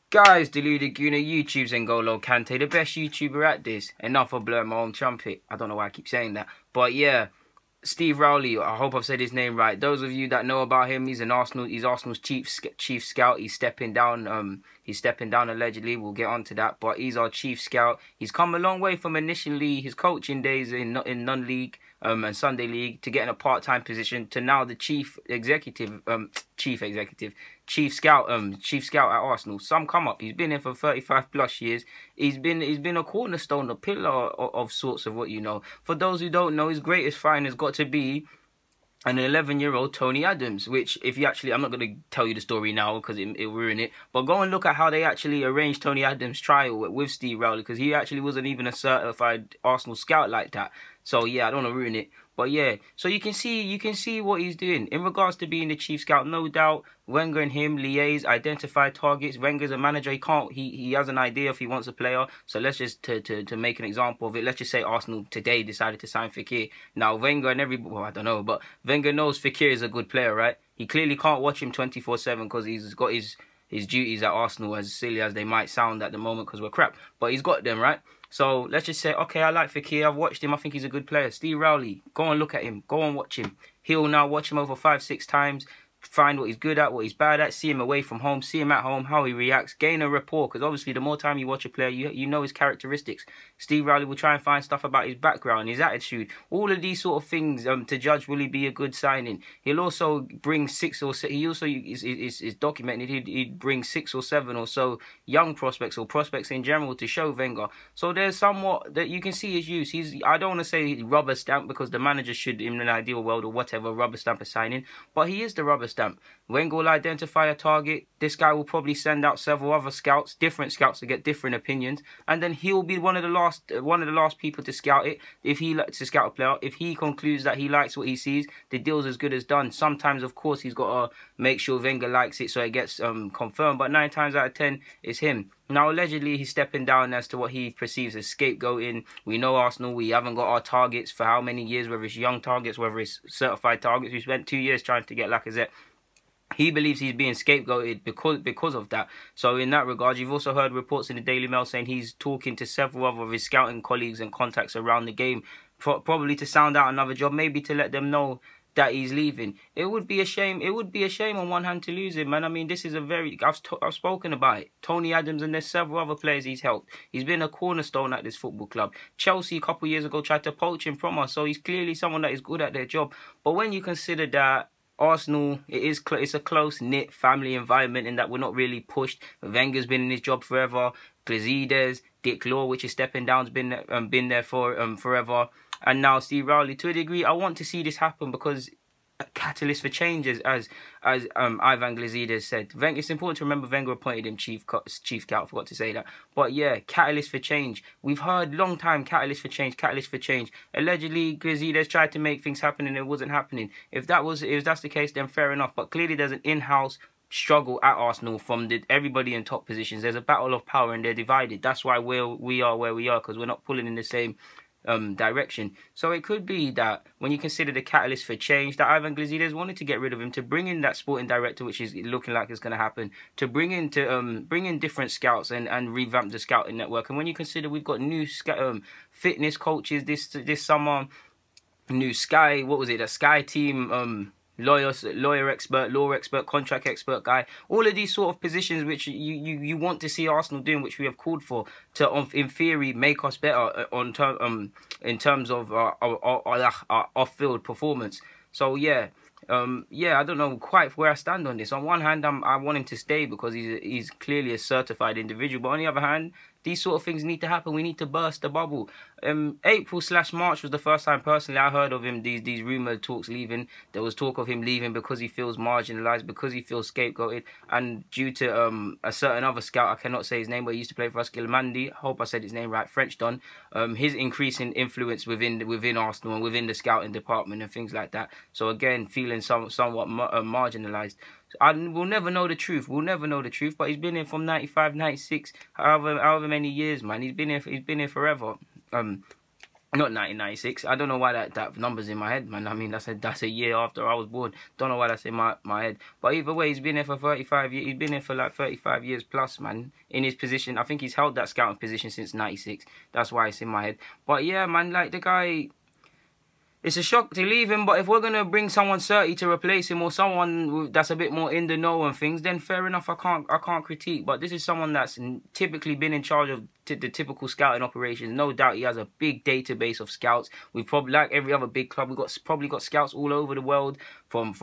Guys, Deluded Guna, YouTube's N'Golo Kante, the best YouTuber at this. Enough of blowing my own trumpet. I don't know why I keep saying that. But yeah, Steve Rowley, I hope I've said his name right. Those of you that know about him, he's Arsenal's chief scout. He's stepping down. He's stepping down allegedly. We'll get onto that. But he's our chief scout. He's come a long way from initially his coaching days in non-league and Sunday league to getting a part-time position to now the chief scout at Arsenal. Some come up. He's been here for 35 plus years. He's been a cornerstone, a pillar of sorts of what you know. For those who don't know, his greatest find has got to be an 11-year-old Tony Adams, which if you actually, I'm not going to tell you the story now because it'll ruin it, but go and look at how they actually arranged Tony Adams' trial with Steve Rowley, because he actually wasn't even a certified Arsenal scout like that. So yeah, I don't want to ruin it. But yeah, so you can see what he's doing in regards to being the chief scout. No doubt, Wenger and him liaise, identify targets. Wenger's a manager; he has an idea if he wants a player. So let's just to make an example of it. Let's just say Arsenal today decided to sign Fekir. Now Wenger and I don't know, but Wenger knows Fekir is a good player, right? He clearly can't watch him 24/7 because he's got his duties at Arsenal, as silly as they might sound at the moment because we're crap. But he's got them, right? So let's just say, okay, I like Fekir. I've watched him. I think he's a good player. Steve Rowley, go and look at him. Go and watch him. He'll now watch him over 5-6 times. Find what he's good at, what he's bad at, see him away from home, see him at home, how he reacts, gain a rapport, because obviously the more time you watch a player, you know his characteristics. Steve Rowley will try and find stuff about his background, his attitude, all of these sort of things to judge will he be a good signing. He'll also bring 6 or 7, he also is documented, he'd bring 6 or 7 or so young prospects or prospects in general to show Wenger. So there's somewhat that you can see his use. I don't want to say rubber stamp because the manager should, in an ideal world or whatever, rubber stamp a signing, but he is the rubber stamp. Wenger will identify a target. This guy will probably send out several other scouts, different scouts, to get different opinions, and then he'll be one of the last people to scout it. If he likes to scout a player, if he concludes that he likes what he sees, the deal's as good as done. Sometimes, of course, he's got to make sure Wenger likes it so it gets confirmed. But 9 times out of 10, it's him. Now, allegedly, he's stepping down as to what he perceives as scapegoating. We know Arsenal, we haven't got our targets for how many years, whether it's young targets, whether it's certified targets. We spent 2 years trying to get Lacazette. He believes he's being scapegoated because of that. So in that regard, you've also heard reports in the Daily Mail saying he's talking to several other of his scouting colleagues and contacts around the game, probably to sound out another job, maybe to let them know that he's leaving. It would be a shame. It would be a shame on one hand to lose him, man. I mean, this is I've spoken about it. Tony Adams, and there's several other players he's helped. He's been a cornerstone at this football club. Chelsea a couple of years ago tried to poach him from us, so he's clearly someone that is good at their job. But when you consider that Arsenal, it's a close-knit family environment in that we're not really pushed. Wenger's been in his job forever. Glazides, Dick Law, which is stepping down, has been there for forever. And now Steve Rowley. To a degree, I want to see this happen because a catalyst for change, as Ivan Glazides said. It's important to remember Wenger appointed him chief scout. I forgot to say that. But yeah, catalyst for change. We've heard long time catalyst for change. Allegedly, Glazides tried to make things happen and it wasn't happening. If that's the case, then fair enough. But clearly, there's an in-house struggle at Arsenal from everybody in top positions. There's a battle of power and they're divided. That's why we are where we are, because we're not pulling in the same direction. So it could be that when you consider the catalyst for change, that Ivan Glazides wanted to get rid of him, to bring in that sporting director, which is looking like it's going to happen, to bring in different scouts and revamp the scouting network. And when you consider we've got new fitness coaches this summer, new Sky, a Sky team lawyer expert, law expert, contract expert guy, all of these sort of positions which you want to see Arsenal doing, which we have called for, to in theory make us better in terms of our off-field performance. So yeah, I don't know quite where I stand on this. On one hand, I want him to stay because he's clearly a certified individual, but on the other hand, these sort of things need to happen. We need to burst the bubble. April/March was the first time personally I heard of him, these rumoured talks leaving. There was talk of him leaving because he feels marginalised, because he feels scapegoated, and due to a certain other scout, I cannot say his name, but he used to play for us, Gilmandi, I hope I said his name right, French Don, his increasing influence within Arsenal and within the scouting department and things like that. So again, feeling somewhat marginalised. We'll never know the truth. But he's been here from 95, 96, however many years, man. He's been here forever. Not 1996. I don't know why that number's in my head, man. I mean, that's a year after I was born. Don't know why that's in my head. But either way, he's been there for 35 years. He's been there for like 35 years plus, man. In his position, I think he's held that scouting position since 96. That's why it's in my head. But yeah, man, like the guy, it's a shock to leave him, but if we're gonna bring someone 30 to replace him, or someone that's a bit more in the know and things, then fair enough. I can't critique. But this is someone that's typically been in charge of the typical scouting operations. No doubt he has a big database of scouts. We've probably, like every other big club, we've probably got scouts all over the world, from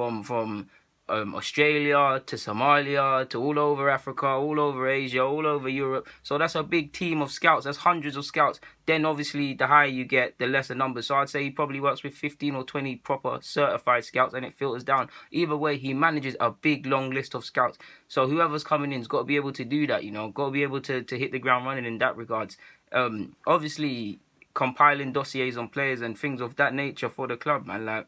Australia to Somalia to all over Africa, all over Asia, all over Europe. So that's a big team of scouts. That's hundreds of scouts. Then obviously the higher you get, the lesser numbers. So I'd say he probably works with 15 or 20 proper certified scouts, and it filters down. Either way, he manages a big long list of scouts. So whoever's coming in's got to be able to do that, you know, got to be able to hit the ground running in that regards. Obviously compiling dossiers on players and things of that nature for the club, man. Like,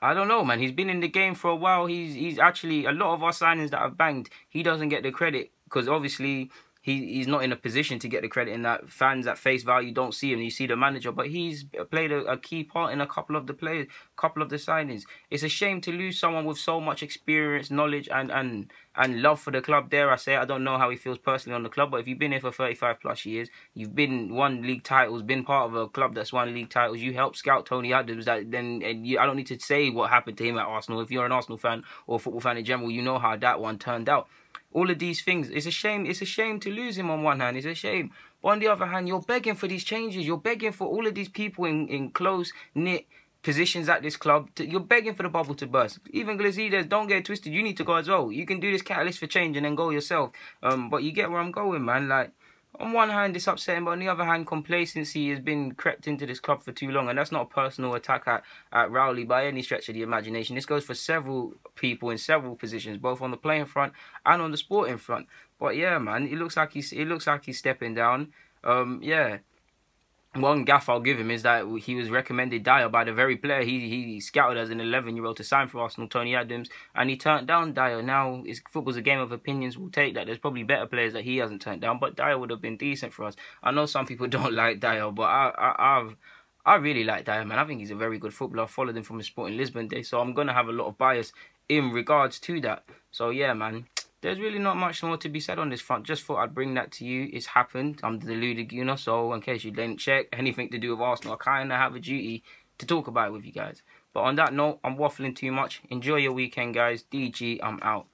I don't know, man. He's been in the game for a while. He's actually, a lot of our signings that have banged, he doesn't get the credit because obviously he's not in a position to get the credit, in that fans at face value don't see him. You see the manager, but he's played a key part in a couple of the players, couple of the signings. It's a shame to lose someone with so much experience, knowledge, and love for the club. Dare I say, I don't know how he feels personally on the club, but if you've been here for 35 plus years, you've won league titles, been part of a club that's won league titles, you helped scout Tony Adams. I don't need to say what happened to him at Arsenal. If you're an Arsenal fan or a football fan in general, you know how that one turned out. All of these things, it's a shame. It's a shame to lose him on one hand. It's a shame. But on the other hand, you're begging for these changes. You're begging for all of these people in close-knit positions at this club. You're begging for the bubble to burst. Even Glazides, don't get it twisted. You need to go as well. You can do this catalyst for change and then go yourself. But you get where I'm going, man. Like, on one hand, it's upsetting, but on the other hand, complacency has been crept into this club for too long. And that's not a personal attack at Rowley by any stretch of the imagination. This goes for several people in several positions, both on the playing front and on the sporting front. But yeah, man, it looks like he's stepping down. Yeah. One gaff I'll give him is that he was recommended Dyer by the very player he scouted as an 11-year-old to sign for Arsenal, Tony Adams, and he turned down Dyer. Now, football's a game of opinions. We'll take that. There's probably better players that he hasn't turned down, but Dyer would have been decent for us. I know some people don't like Dyer, but I really like Dyer, man. I think he's a very good footballer. I followed him from his Sporting Lisbon days, so I'm going to have a lot of bias in regards to that. So yeah, man. There's really not much more to be said on this front. Just thought I'd bring that to you. It's happened. I'm the Ludiguna, so in case you didn't check, anything to do with Arsenal, I kind of have a duty to talk about it with you guys. But on that note, I'm waffling too much. Enjoy your weekend, guys. DG, I'm out.